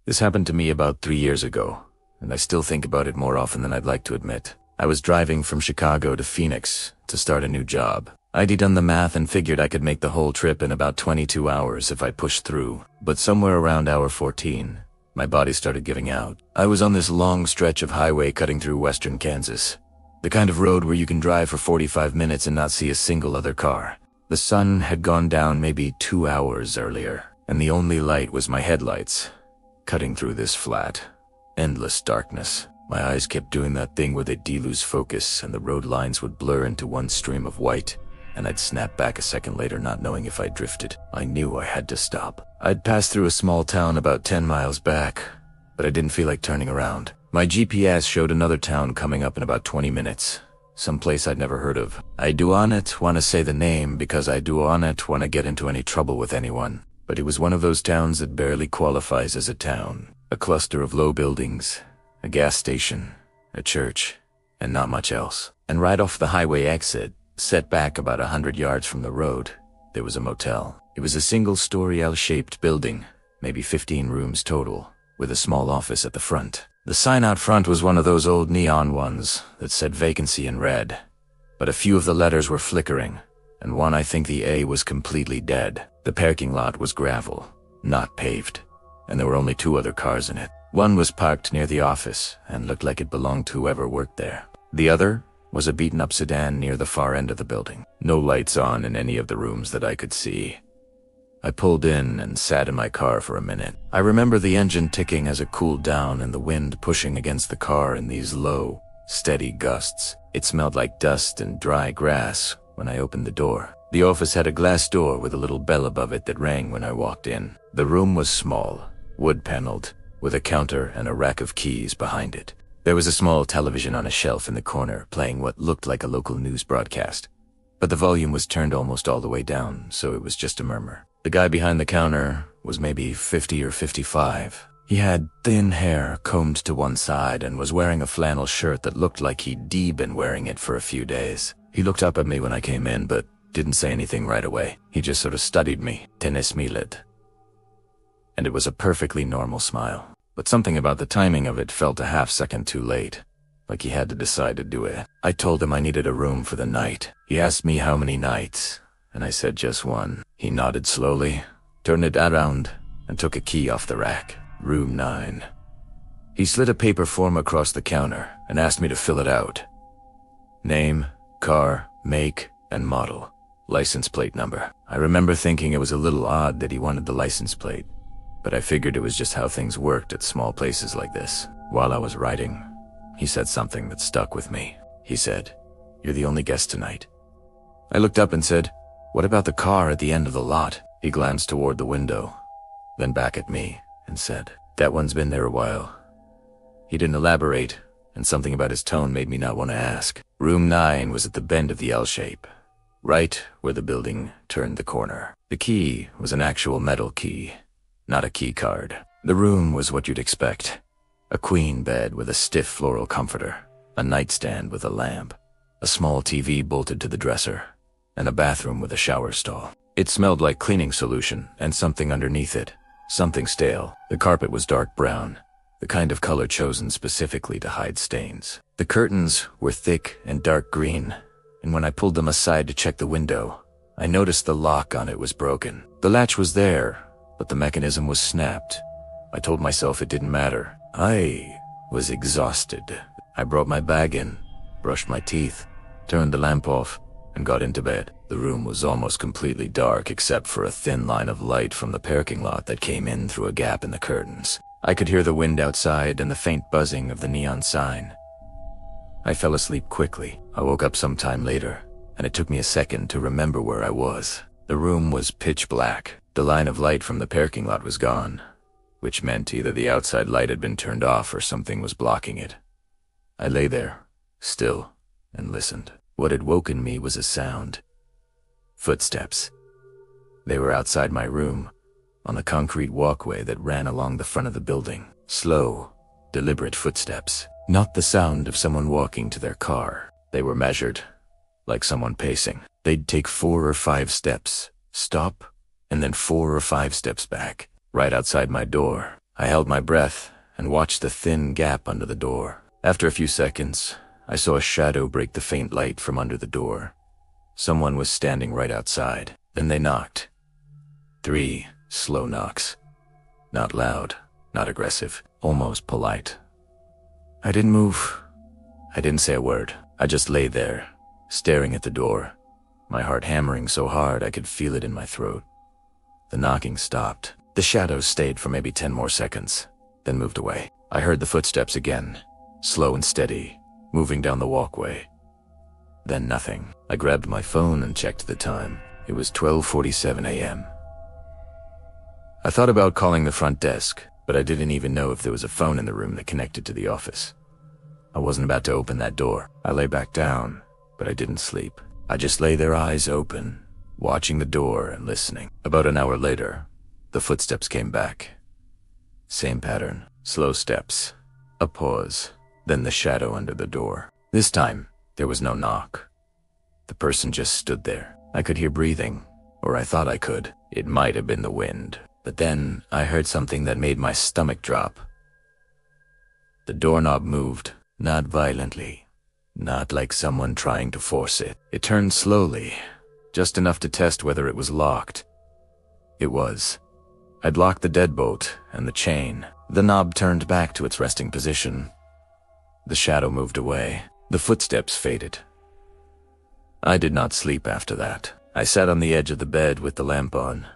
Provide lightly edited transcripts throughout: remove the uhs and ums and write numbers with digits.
This happened to me about 3 years ago, and I still think about it more often than I'd like to admit. I was driving from Chicago to Phoenix to start a new job. I'd done the math and figured I could make the whole trip in about 22 hours if I pushed through. But somewhere around hour 14, my body started giving out. I was on this long stretch of highway cutting through western Kansas. The kind of road where you can drive for 45 minutes and not see a single other car. The sun had gone down maybe 2 hours earlier, and the only light was my headlights, cutting through this flat, endless darkness. My eyes kept doing that thing where they'd lose focus and the road lines would blur into one stream of white, and I'd snap back a second later not knowing if I'd drifted. I knew I had to stop. I'd passed through a small town about 10 miles back, but I didn't feel like turning around. My GPS showed another town coming up in about 20 minutes. Some place I'd never heard of. I do on it want to say the name because I do on it want to get into any trouble with anyone. But it was one of those towns that barely qualifies as a town. A cluster of low buildings, a gas station, a church, and not much else. And right off the highway exit, set back about 100 yards from the road, there was a motel. It was a single-story L-shaped building, maybe 15 rooms total, with a small office at the front. The sign out front was one of those old neon ones that said vacancy in red, but a few of the letters were flickering, and one I think the A was completely dead. The parking lot was gravel, not paved, and there were only 2 other cars in it. One was parked near the office and looked like it belonged to whoever worked there. The other was a beaten-up sedan near the far end of the building. No lights on in any of the rooms that I could see. I pulled in and sat in my car for a minute. I remember the engine ticking as it cooled down and the wind pushing against the car in these low, steady gusts. It smelled like dust and dry grass when I opened the door. The office had a glass door with a little bell above it that rang when I walked in. The room was small, wood-paneled, with a counter and a rack of keys behind it. There was a small television on a shelf in the corner playing what looked like a local news broadcast, but the volume was turned almost all the way down, so it was just a murmur. The guy behind the counter was maybe 50 or 55. He had thin hair combed to one side and was wearing a flannel shirt that looked like he'd been wearing it for a few days. He looked up at me when I came in, but didn't say anything right away. He just sort of studied me. Tennis miled. And it was a perfectly normal smile. But something about the timing of it felt a half-second too late, like he had to decide to do it. I told him I needed a room for the night. He asked me how many nights, and I said just one. He nodded slowly, turned it around, and took a key off the rack. Room 9. He slid a paper form across the counter and asked me to fill it out. Name, car, make, and model. License plate number. I remember thinking it was a little odd that he wanted the license plate, but I figured it was just how things worked at small places like this. While I was writing, he said something that stuck with me. He said, "You're the only guest tonight." I looked up and said, "What about the car at the end of the lot?" He glanced toward the window, then back at me, and said, "That one's been there a while." He didn't elaborate, and something about his tone made me not want to ask. Room 9 was at the bend of the L shape, right where the building turned the corner. The key was an actual metal key, not a key card. The room was what you'd expect. A queen bed with a stiff floral comforter, a nightstand with a lamp, a small TV bolted to the dresser, and a bathroom with a shower stall. It smelled like cleaning solution and something underneath it, something stale. The carpet was dark brown, the kind of color chosen specifically to hide stains. The curtains were thick and dark green, and when I pulled them aside to check the window, I noticed the lock on it was broken. The latch was there, but the mechanism was snapped. I told myself it didn't matter. I was exhausted. I brought my bag in, brushed my teeth, turned the lamp off, and got into bed. The room was almost completely dark except for a thin line of light from the parking lot that came in through a gap in the curtains. I could hear the wind outside and the faint buzzing of the neon sign. I fell asleep quickly. I woke up some time later, and it took me a second to remember where I was. The room was pitch black. The line of light from the parking lot was gone, which meant either the outside light had been turned off or something was blocking it. I lay there, still, and listened. What had woken me was a sound. Footsteps. They were outside my room, on a concrete walkway that ran along the front of the building. Slow, deliberate footsteps. Not the sound of someone walking to their car. They were measured, like someone pacing. They'd take 4 or 5 steps, stop, and then 4 or 5 steps back. Right outside my door, I held my breath and watched the thin gap under the door. After a few seconds, I saw a shadow break the faint light from under the door. Someone was standing right outside. Then they knocked. 3 slow knocks. Not loud, not aggressive, almost polite. I didn't move. I didn't say a word. I just lay there, staring at the door, my heart hammering so hard I could feel it in my throat. The knocking stopped. The shadows stayed for maybe 10 more seconds, then moved away. I heard the footsteps again, slow and steady, moving down the walkway. Then nothing. I grabbed my phone and checked the time. It was 12:47 a.m. I thought about calling the front desk, but I didn't even know if there was a phone in the room that connected to the office. I wasn't about to open that door. I lay back down, but I didn't sleep. I just lay there, eyes open, watching the door and listening. About an hour later, the footsteps came back. Same pattern, slow steps, a pause, then the shadow under the door. This time, there was no knock. The person just stood there. I could hear breathing, or I thought I could. It might have been the wind. But then I heard something that made my stomach drop. The doorknob moved, not violently, not like someone trying to force it. It turned slowly, just enough to test whether it was locked. It was. I'd locked the deadbolt and the chain. The knob turned back to its resting position. The shadow moved away. The footsteps faded. I did not sleep after that. I sat on the edge of the bed with the lamp on,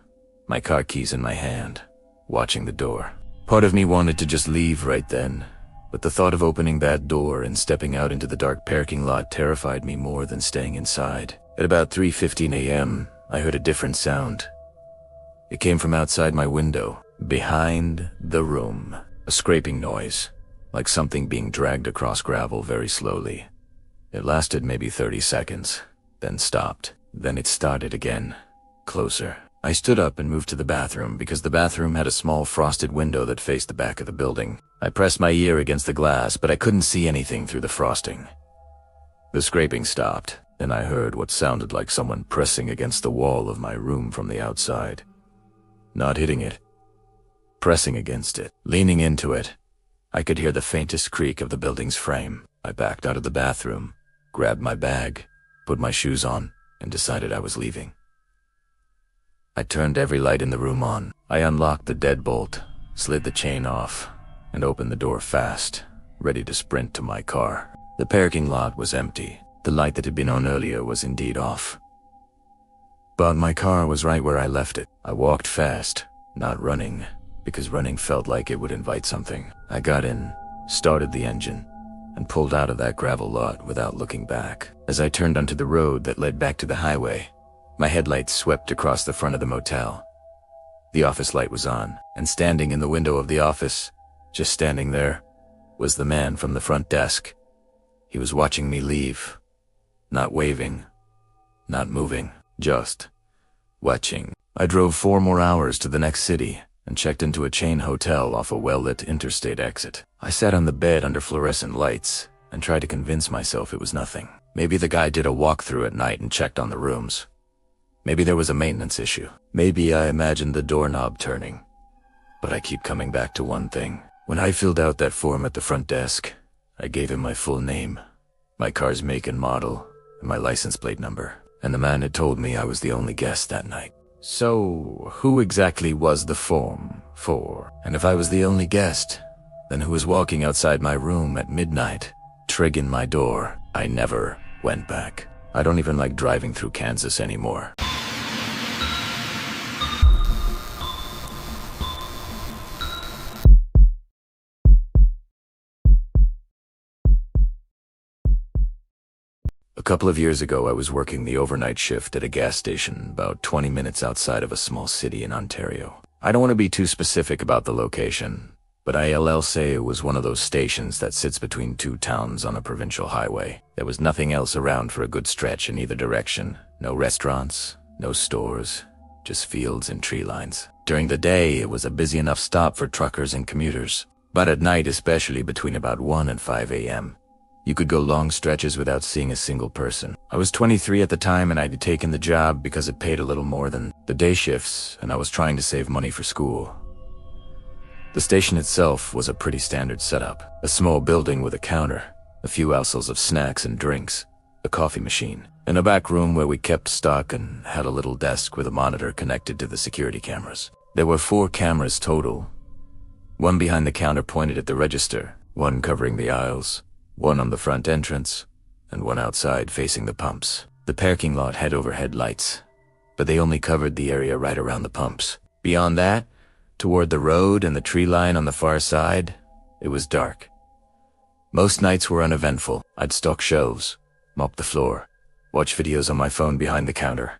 my car keys in my hand, watching the door. Part of me wanted to just leave right then, but the thought of opening that door and stepping out into the dark parking lot terrified me more than staying inside. At about 3:15 a.m., I heard a different sound. It came from outside my window, behind the room. A scraping noise, like something being dragged across gravel very slowly. It lasted maybe 30 seconds, then stopped. Then it started again, closer. I stood up and moved to the bathroom because the bathroom had a small frosted window that faced the back of the building. I pressed my ear against the glass, but I couldn't see anything through the frosting. The scraping stopped, then I heard what sounded like someone pressing against the wall of my room from the outside. Not hitting it, pressing against it, leaning into it. I could hear the faintest creak of the building's frame. I backed out of the bathroom, grabbed my bag, put my shoes on, and decided I was leaving. I turned every light in the room on. I unlocked the deadbolt, slid the chain off, and opened the door fast, ready to sprint to my car. The parking lot was empty. The light that had been on earlier was indeed off. But my car was right where I left it. I walked fast, not running, because running felt like it would invite something. I got in, started the engine, and pulled out of that gravel lot without looking back. As I turned onto the road that led back to the highway, my headlights swept across the front of the motel. The office light was on, and standing in the window of the office, just standing there, was the man from the front desk. He was watching me leave, not waving, not moving, just watching. I drove 4 more hours to the next city and checked into a chain hotel off a well-lit interstate exit. I sat on the bed under fluorescent lights and tried to convince myself it was nothing. Maybe the guy did a walkthrough at night and checked on the rooms. Maybe there was a maintenance issue. Maybe I imagined the doorknob turning. But I keep coming back to one thing. When I filled out that form at the front desk, I gave him my full name, my car's make and model, and my license plate number. And the man had told me I was the only guest that night. So, who exactly was the form for? And if I was the only guest, then who was walking outside my room at midnight, triggering my door? I never went back. I don't even like driving through Kansas anymore. A couple of years ago, I was working the overnight shift at a gas station about 20 minutes outside of a small city in Ontario. I don't want to be too specific about the location, but I'll say it was one of those stations that sits between 2 towns on a provincial highway. There was nothing else around for a good stretch in either direction. No restaurants, no stores, just fields and tree lines. During the day, it was a busy enough stop for truckers and commuters, but at night, especially between about 1 and 5 a.m., you could go long stretches without seeing a single person. I was 23 at the time and I'd taken the job because it paid a little more than the day shifts and I was trying to save money for school. The station itself was a pretty standard setup. A small building with a counter, a few aisles of snacks and drinks, a coffee machine, and a back room where we kept stock and had a little desk with a monitor connected to the security cameras. There were 4 cameras total. One behind the counter pointed at the register, one covering the aisles, one on the front entrance, and one outside facing the pumps. The parking lot had overhead lights, but they only covered the area right around the pumps. Beyond that, toward the road and the tree line on the far side, it was dark. Most nights were uneventful. I'd stock shelves, mop the floor, watch videos on my phone behind the counter,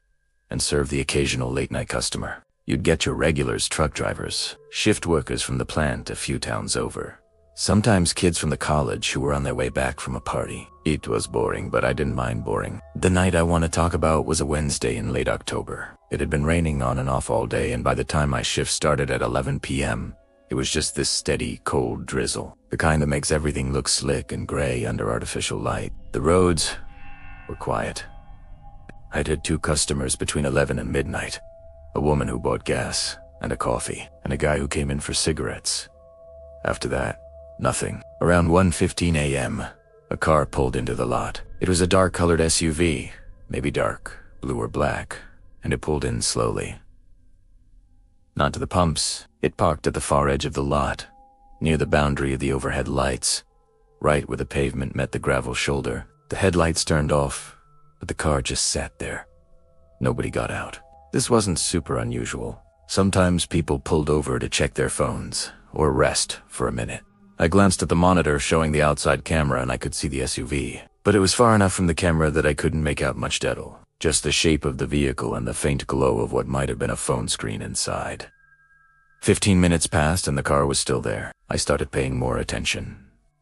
and serve the occasional late-night customer. You'd get your regulars, truck drivers, shift workers from the plant a few towns over. Sometimes kids from the college who were on their way back from a party. It was boring, but I didn't mind boring. The night I want to talk about was a Wednesday in late October. It had been raining on and off all day, and by the time my shift started at 11 p.m., it was just this steady, cold drizzle, the kind that makes everything look slick and gray under artificial light. The roads were quiet. I'd had 2 customers between 11 and midnight, a woman who bought gas and a coffee, and a guy who came in for cigarettes. After that, nothing. Around 1:15 a.m., a car pulled into the lot. It was a dark-colored SUV, maybe dark, blue or black, and it pulled in slowly. Not to the pumps. It parked at the far edge of the lot, near the boundary of the overhead lights, right where the pavement met the gravel shoulder. The headlights turned off, but the car just sat there. Nobody got out. This wasn't super unusual. Sometimes people pulled over to check their phones, or rest for a minute. I glanced at the monitor showing the outside camera and I could see the SUV, but it was far enough from the camera that I couldn't make out much detail. Just the shape of the vehicle and the faint glow of what might have been a phone screen inside. 15 minutes passed and the car was still there. I started paying more attention.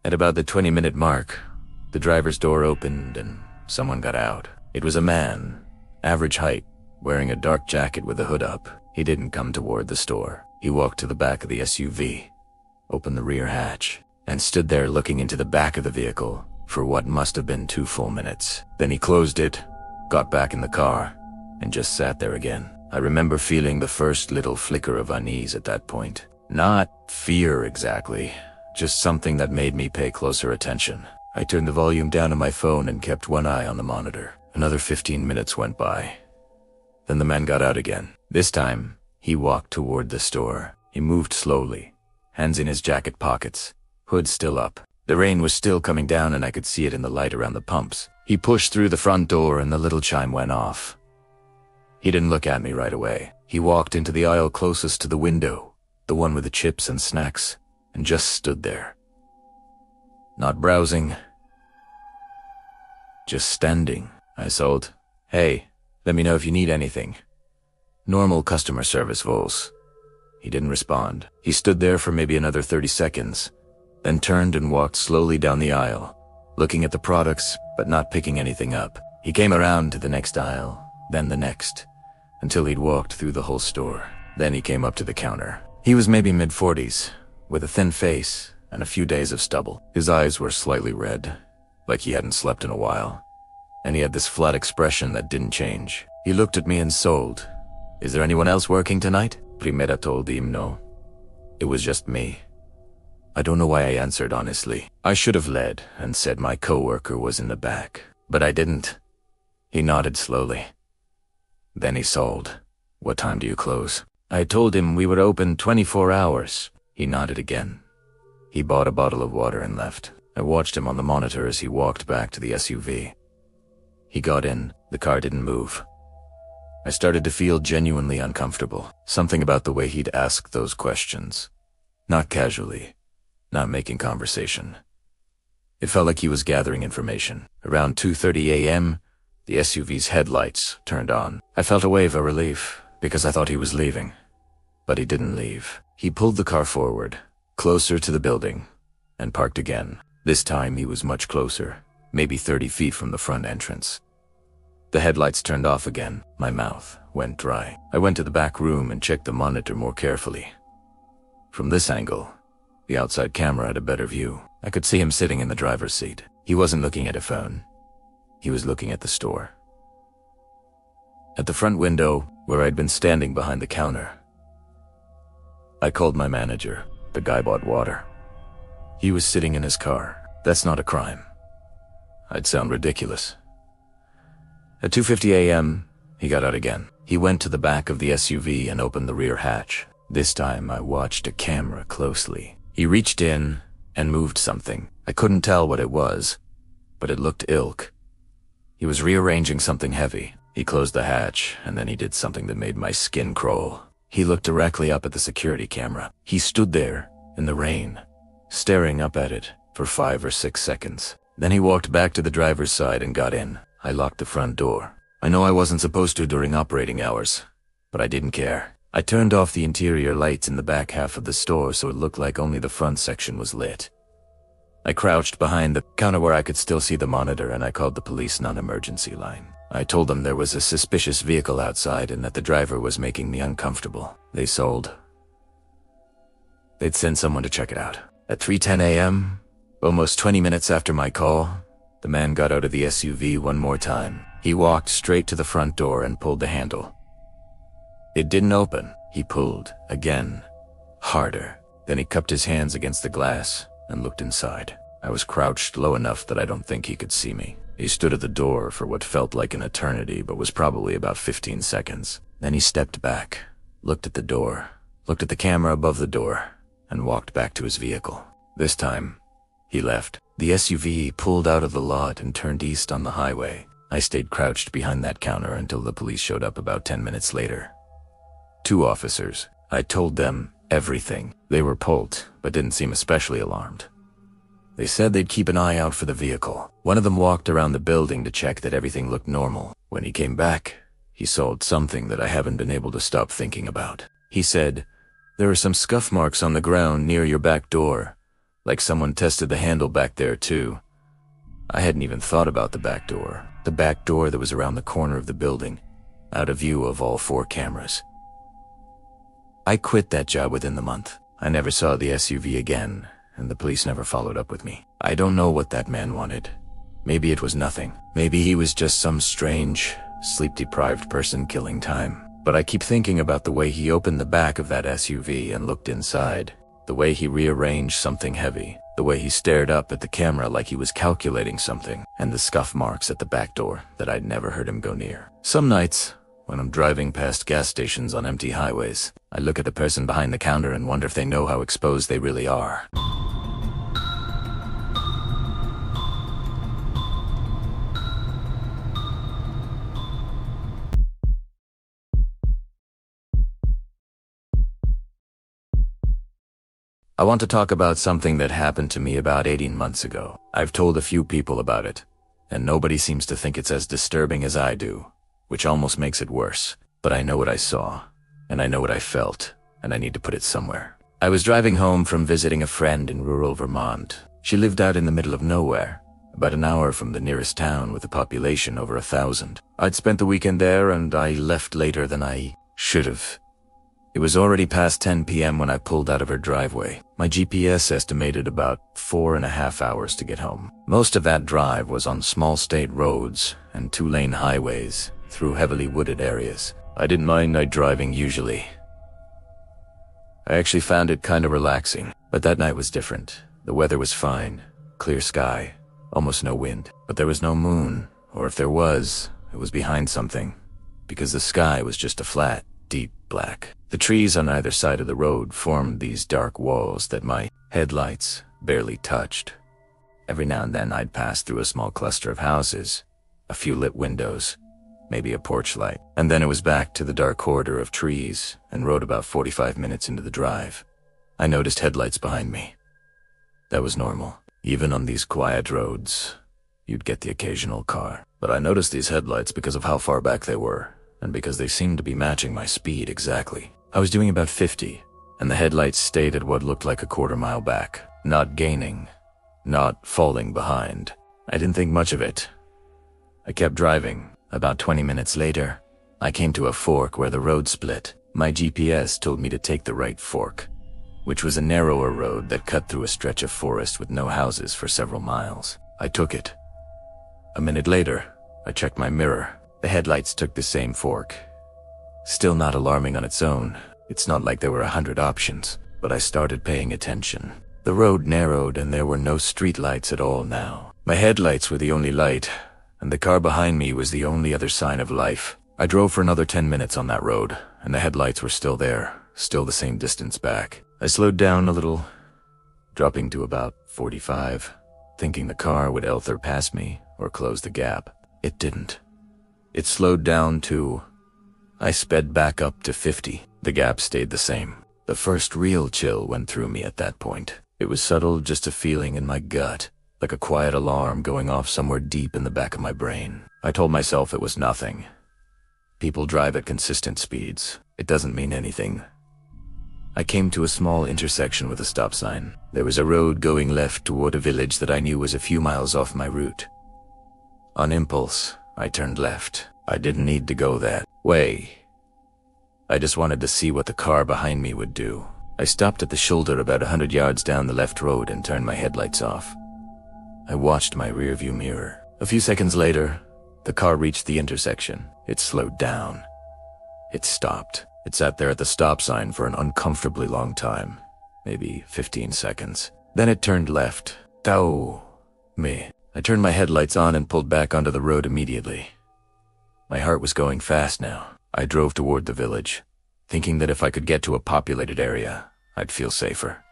At about the 20-minute mark, the driver's door opened and someone got out. It was a man, average height, wearing a dark jacket with the hood up. He didn't come toward the store. He walked to the back of the SUV, opened the rear hatch, and stood there looking into the back of the vehicle for what must have been 2 full minutes. Then he closed it, got back in the car, and just sat there again. I remember feeling the first little flicker of unease at that point. Not fear exactly, just something that made me pay closer attention. I turned the volume down on my phone and kept one eye on the monitor. Another 15 minutes went by. Then the man got out again. This time, he walked toward the store. He moved slowly, hands in his jacket pockets, hood still up. The rain was still coming down and I could see it in the light around the pumps. He pushed through the front door and the little chime went off. He didn't look at me right away. He walked into the aisle closest to the window, the one with the chips and snacks, and just stood there. Not browsing, just standing. I sold, "Hey, let me know if you need anything." Normal customer service voice. He didn't respond. He stood there for maybe another 30 seconds, then turned and walked slowly down the aisle, looking at the products but not picking anything up. He came around to the next aisle, then the next, until he'd walked through the whole store. Then he came up to the counter. He was maybe mid-40s, with a thin face and a few days of stubble. His eyes were slightly red, like he hadn't slept in a while, and he had this flat expression that didn't change. He looked at me and sold. "Is there anyone else working tonight?" Primera told him no. It was just me. I don't know why I answered honestly. I should have led and said my coworker was in the back, but I didn't. He nodded slowly. Then he sold. "What time do you close?" I told him we were open 24 hours. He nodded again. He bought a bottle of water and left. I watched him on the monitor as he walked back to the SUV. He got in. The car didn't move. I started to feel genuinely uncomfortable. Something about the way he'd ask those questions. Not casually, not making conversation. It felt like he was gathering information. Around 2:30 a.m., the SUV's headlights turned on. I felt a wave of relief, because I thought he was leaving. But he didn't leave. He pulled the car forward, closer to the building, and parked again. This time he was much closer, maybe 30 feet from the front entrance. The headlights turned off again. My mouth went dry. I went to the back room and checked the monitor more carefully. From this angle, the outside camera had a better view. I could see him sitting in the driver's seat. He wasn't looking at a phone. He was looking at the store. At the front window, where I'd been standing behind the counter, I called my manager. The guy bought water. He was sitting in his car. That's not a crime. I'd sound ridiculous. At 2:50 a.m., he got out again. He went to the back of the SUV and opened the rear hatch. This time I watched a camera closely. He reached in and moved something. I couldn't tell what it was, but it looked ilk. He was rearranging something heavy. He closed the hatch, and then he did something that made my skin crawl. He looked directly up at the security camera. He stood there in the rain, staring up at it for 5 or 6 seconds. Then he walked back to the driver's side and got in. I locked the front door. I know I wasn't supposed to during operating hours, but I didn't care. I turned off the interior lights in the back half of the store so it looked like only the front section was lit. I crouched behind the counter where I could still see the monitor, and I called the police non-emergency line. I told them there was a suspicious vehicle outside and that the driver was making me uncomfortable. They'd send someone to check it out. At 3:10 a.m., almost 20 minutes after my call, the man got out of the SUV one more time. He walked straight to the front door and pulled the handle. It didn't open. He pulled again, harder. Then he cupped his hands against the glass and looked inside. I was crouched low enough that I don't think he could see me. He stood at the door for what felt like an eternity, but was probably about 15 seconds. Then he stepped back, looked at the door, looked at the camera above the door, and walked back to his vehicle. This time, he left. The SUV pulled out of the lot and turned east on the highway. I stayed crouched behind that counter until the police showed up about 10 minutes later. 2 officers. I told them everything. They were pulled, but didn't seem especially alarmed. They said they'd keep an eye out for the vehicle. One of them walked around the building to check that everything looked normal. When he came back, he saw something that I haven't been able to stop thinking about. He said, "There are some scuff marks on the ground near your back door, like someone tested the handle back there too." I hadn't even thought about the back door that was around the corner of the building, out of view of all 4 cameras. I quit that job within the month. I never saw the SUV again, and the police never followed up with me. I don't know what that man wanted. Maybe it was nothing. Maybe he was just some strange, sleep-deprived person killing time. But I keep thinking about the way he opened the back of that SUV and looked inside, the way he rearranged something heavy, the way he stared up at the camera like he was calculating something, and the scuff marks at the back door that I'd never heard him go near. Some nights, when I'm driving past gas stations on empty highways, I look at the person behind the counter and wonder if they know how exposed they really are. I want to talk about something that happened to me about 18 months ago. I've told a few people about it, and nobody seems to think it's as disturbing as I do, which almost makes it worse. But I know what I saw, and I know what I felt, and I need to put it somewhere. I was driving home from visiting a friend in rural Vermont. She lived out in the middle of nowhere, about an hour from the nearest town with a population over 1,000. I'd spent the weekend there, and I left later than I should have. It was already past 10 p.m. when I pulled out of her driveway. My GPS estimated about 4.5 hours to get home. Most of that drive was on small state roads and 2-lane highways through heavily wooded areas. I didn't mind night driving usually. I actually found it kind of relaxing, but that night was different. The weather was fine, clear sky, almost no wind, but there was no moon, or if there was, it was behind something, because the sky was just a flat, deep black. The trees on either side of the road formed these dark walls that my headlights barely touched. Every now and then I'd pass through a small cluster of houses, a few lit windows, maybe a porch light, and then it was back to the dark corridor of trees and rode about 45 minutes into the drive. I noticed headlights behind me. That was normal. Even on these quiet roads, you'd get the occasional car. But I noticed these headlights because of how far back they were, and because they seemed to be matching my speed exactly. I was doing about 50, and the headlights stayed at what looked like a quarter-mile back, not gaining, not falling behind. I didn't think much of it. I kept driving. About 20 minutes later, I came to a fork where the road split. My GPS told me to take the right fork, which was a narrower road that cut through a stretch of forest with no houses for several miles. I took it. A minute later, I checked my mirror. The headlights took the same fork. Still not alarming on its own. It's not like there were 100 options. but I started paying attention. The road narrowed and there were no streetlights at all now. My headlights were the only light, and the car behind me was the only other sign of life. I drove for another 10 minutes on that road, and the headlights were still there, still the same distance back. I slowed down a little, dropping to about 45, thinking the car would either pass me or close the gap. It didn't. It slowed down to... I sped back up to 50. The gap stayed the same. The first real chill went through me at that point. It was subtle, just a feeling in my gut, like a quiet alarm going off somewhere deep in the back of my brain. I told myself it was nothing. People drive at consistent speeds. It doesn't mean anything. I came to a small intersection with a stop sign. There was a road going left toward a village that I knew was a few miles off my route. On impulse, I turned left. I didn't need to go that way. I just wanted to see what the car behind me would do. I stopped at the shoulder about 100 yards down the left road and turned my headlights off. I watched my rearview mirror. A few seconds later, the car reached the intersection. It slowed down. It stopped. It sat there at the stop sign for an uncomfortably long time, maybe 15 seconds. Then it turned left. Tau me. I turned my headlights on and pulled back onto the road immediately. My heart was going fast now. I drove toward the village, thinking that if I could get to a populated area, I'd feel safer.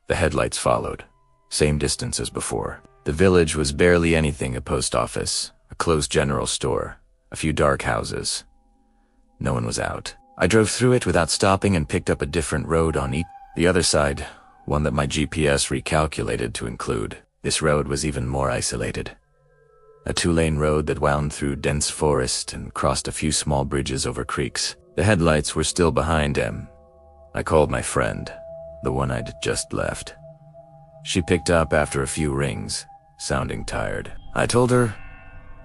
The headlights followed, same distance as before. The village was barely anything: a post office, a closed general store, a few dark houses. No one was out. I drove through it without stopping and picked up a different road on the other side, one that my GPS recalculated to include. This road was even more isolated. A 2-lane road that wound through dense forest and crossed a few small bridges over creeks. The headlights were still behind him. I called my friend, the one I'd just left. She picked up after a few rings, sounding tired. I told her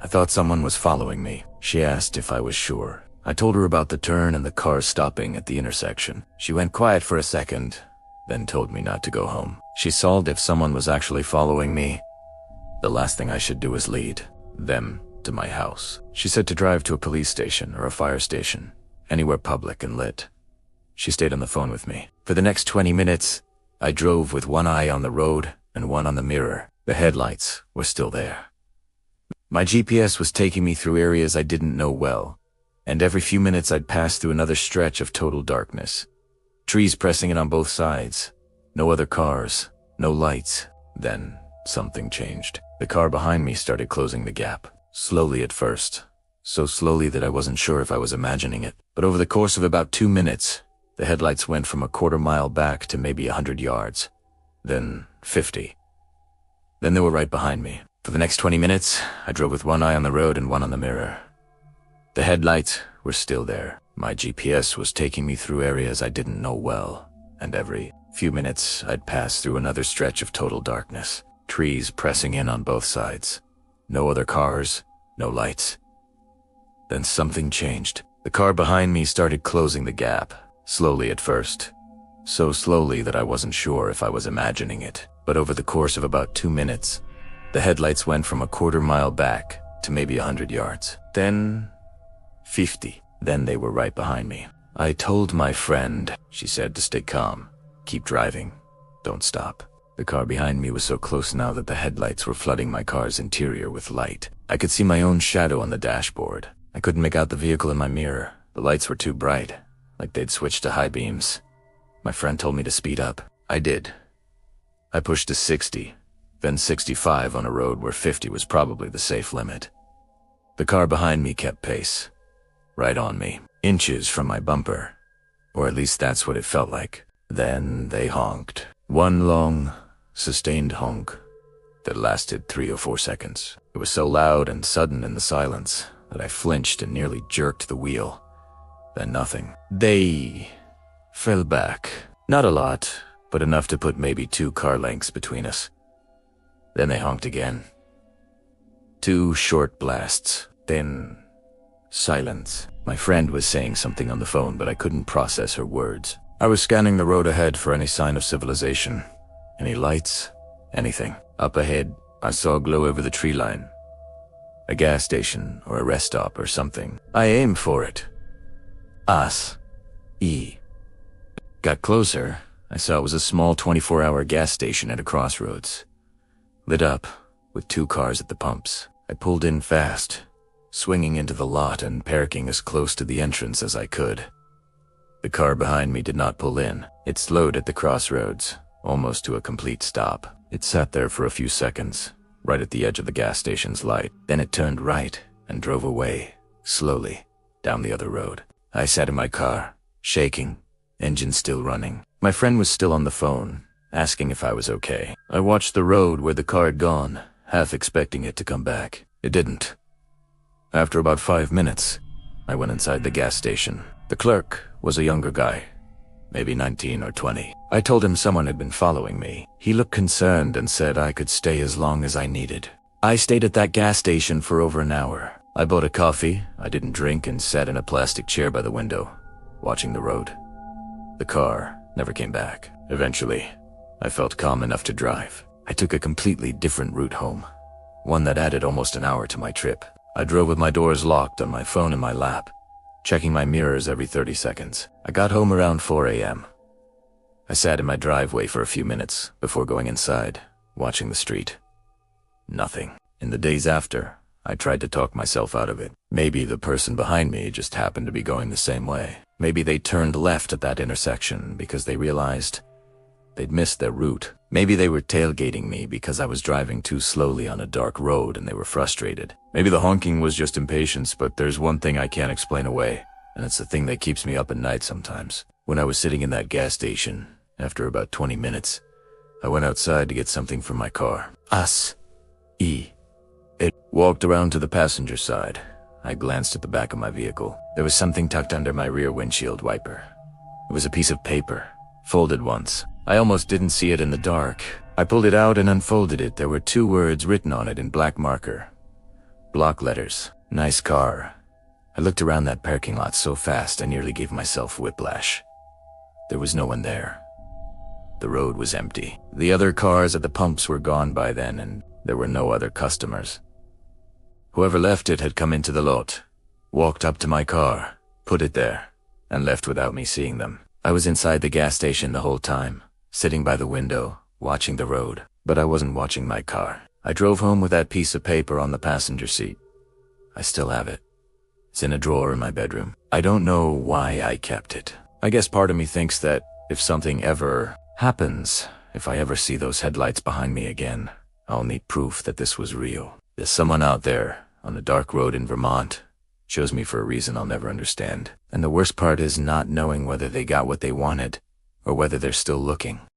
I thought someone was following me. She asked if I was sure. I told her about the turn and the car stopping at the intersection. She went quiet for a second, then told me not to go home. She solved if someone was actually following me. The last thing I should do is lead them to my house. She said to drive to a police station or a fire station, anywhere public and lit. She stayed on the phone with me. For the next 20 minutes, I drove with one eye on the road and one on the mirror. The headlights were still there. My GPS was taking me through areas I didn't know well, and every few minutes I'd pass through another stretch of total darkness. Trees pressing in on both sides. No other cars, no lights. Then something changed. The car behind me started closing the gap. Slowly at first. So slowly that I wasn't sure if I was imagining it. But over the course of about 2 minutes, the headlights went from a quarter mile back to maybe 100 yards. Then 50. Then they were right behind me. For the next 20 minutes, I drove with one eye on the road and one on the mirror. The headlights were still there. My GPS was taking me through areas I didn't know well, and every few minutes I'd pass through another stretch of total darkness. Trees pressing in on both sides. No other cars, no lights. Then something changed. The car behind me started closing the gap, slowly at first. So slowly that I wasn't sure if I was imagining it. But over the course of about 2 minutes, the headlights went from a quarter mile back to maybe 100 yards. Then 50. Then they were right behind me. I told my friend, she said, to stay calm. Keep driving. Don't stop. The car behind me was so close now that the headlights were flooding my car's interior with light. I could see my own shadow on the dashboard. I couldn't make out the vehicle in my mirror. The lights were too bright, like they'd switched to high beams. My friend told me to speed up. I did. I pushed to 60, then 65 on a road where 50 was probably the safe limit. The car behind me kept pace. Right on me, inches from my bumper. Or at least that's what it felt like. Then they honked. One long, sustained honk that lasted 3 or 4 seconds. It was so loud and sudden in the silence that I flinched and nearly jerked the wheel. Then nothing. They fell back. Not a lot, but enough to put maybe 2 car lengths between us. Then they honked again. 2 short blasts. Then silence. My friend was saying something on the phone, but I couldn't process her words. I was scanning the road ahead for any sign of civilization. Any lights? Anything. Up ahead, I saw a glow over the tree line. A gas station or a rest stop or something. I aimed for it. Us. Got closer, I saw it was a small 24-hour gas station at a crossroads, lit up with 2 cars at the pumps. I pulled in fast, swinging into the lot and parking as close to the entrance as I could. The car behind me did not pull in. It slowed at the crossroads, almost to a complete stop. It sat there for a few seconds, right at the edge of the gas station's light. Then it turned right and drove away, slowly, down the other road. I sat in my car, shaking, engine still running. My friend was still on the phone, asking if I was okay. I watched the road where the car had gone, half expecting it to come back. It didn't. After about 5 minutes, I went inside the gas station. The clerk was a younger guy, maybe 19 or 20. I told him someone had been following me. He looked concerned and said I could stay as long as I needed. I stayed at that gas station for over an hour. I bought a coffee, I didn't drink, and sat in a plastic chair by the window, watching the road. The car never came back. Eventually, I felt calm enough to drive. I took a completely different route home, one that added almost an hour to my trip. I drove with my doors locked on my phone in my lap, checking my mirrors every 30 seconds. I got home around 4 a.m. I sat in my driveway for a few minutes before going inside, watching the street. Nothing. In the days after, I tried to talk myself out of it. Maybe the person behind me just happened to be going the same way. Maybe they turned left at that intersection because they realized they'd missed their route. Maybe they were tailgating me because I was driving too slowly on a dark road and they were frustrated. Maybe the honking was just impatience, but there's one thing I can't explain away, and it's the thing that keeps me up at night sometimes. When I was sitting in that gas station, after about 20 minutes, I went outside to get something from my car. It walked around to the passenger side. I glanced at the back of my vehicle. There was something tucked under my rear windshield wiper. It was a piece of paper, folded once. I almost didn't see it in the dark. I pulled it out and unfolded it. There were 2 words written on it in black marker. Block letters. Nice car. I looked around that parking lot so fast I nearly gave myself whiplash. There was no one there. The road was empty. The other cars at the pumps were gone by then, and there were no other customers. Whoever left it had come into the lot, walked up to my car, put it there, and left without me seeing them. I was inside the gas station the whole time, sitting by the window, watching the road. But I wasn't watching my car. I drove home with that piece of paper on the passenger seat. I still have it. It's in a drawer in my bedroom. I don't know why I kept it. I guess part of me thinks that if something ever happens, if I ever see those headlights behind me again, I'll need proof that this was real. There's someone out there, on a dark road in Vermont, chose me for a reason I'll never understand. And the worst part is not knowing whether they got what they wanted, or whether they're still looking.